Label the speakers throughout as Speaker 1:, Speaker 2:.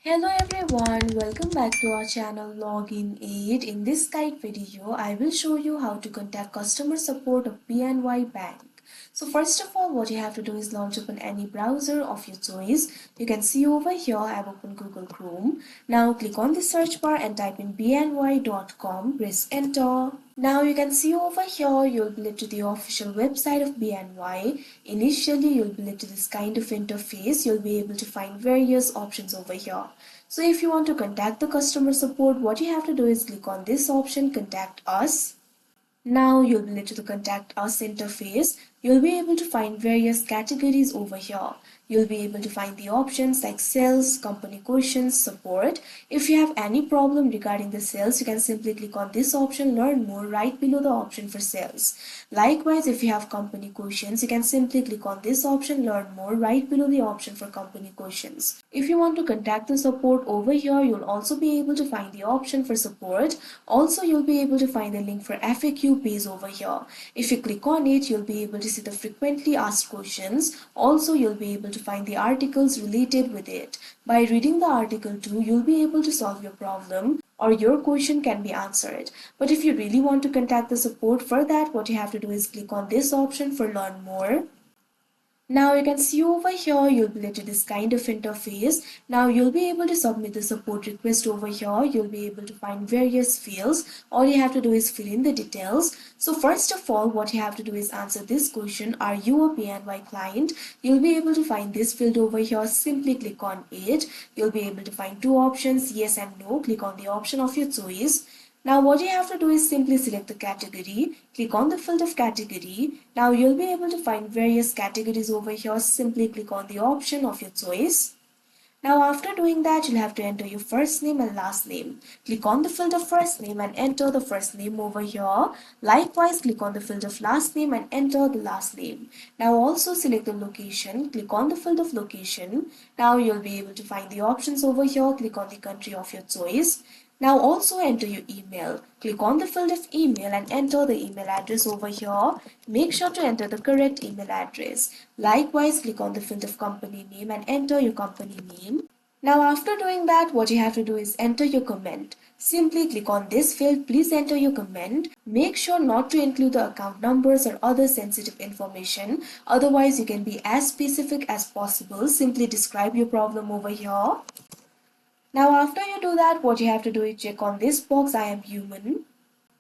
Speaker 1: Hello everyone, welcome back to our channel Login Aid. In this guide video, I will show you how to contact customer support of BNY Bank. So first of all, what you have to do is launch open any browser of your choice. You can see over here I have opened Google Chrome. Now click on the search bar and type in bny.com, press enter. Now you can see over here you'll be led to the official website of BNY. Initially you'll be led to this kind of interface. You'll be able to find various options over here. So if you want to contact the customer support, what you have to do is click on this option, contact us. Now you'll be led to the contact us interface. You'll be able to find various categories over here. You'll be able to find the options like sales, company questions, support. If you have any problem regarding the sales, you can simply click on this option, learn more, right below the option for sales. Likewise, if you have company questions, you can simply click on this option, learn more, right below the option for company questions. If you want to contact the support over here, you'll also be able to find the option for support. Also, you'll be able to find the link for FAQ page over here. If you click on it, you'll be able to see the frequently asked questions. Also, you'll be able to find the articles related with it. By reading the article too, you'll be able to solve your problem or your question can be answered. But if you really want to contact the support, for that what you have to do is click on this option for learn more. Now you can see over here you'll be led to this kind of interface. Now you'll be able to submit the support request over here. You'll be able to find various fields. All you have to do is fill in the details. So first of all, what you have to do is answer this question. Are you a BNY client? You'll be able to find this field over here. Simply click on it. You'll be able to find two options, yes and no. Click on the option of your choice. Now what you have to do is simply select the category, click on the field of category. Now you'll be able to find various categories over here. Simply click on the option of your choice. Now after doing that, you'll have to enter your first name and last name. Click on the field of first name and enter the first name over here. Likewise, click on the field of last name and enter the last name. Now also select the location. Click on the field of location. Now you'll be able to find the options over here. Click on the country of your choice. Now also enter your email. Click on the field of email and enter the email address over here. Make sure to enter the correct email address. Likewise, click on the field of company name and enter your company name. Now after doing that, what you have to do is enter your comment. Simply click on this field. Please enter your comment. Make sure not to include the account numbers or other sensitive information. Otherwise, you can be as specific as possible. Simply describe your problem over here. Now after you do that, what you have to do is check on this box, I am human.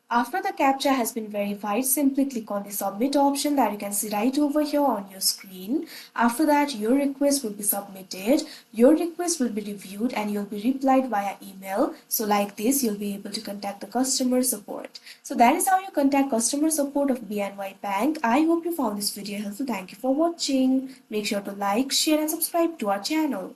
Speaker 1: After the captcha has been verified, simply click on the submit option that you can see right over here on your screen. After that, your request will be submitted. Your request will be reviewed and you'll be replied via email. So like this, you'll be able to contact the customer support. So that is how you contact customer support of BNY Bank. I hope you found this video helpful. Thank you for watching. Make sure to like, share and subscribe to our channel.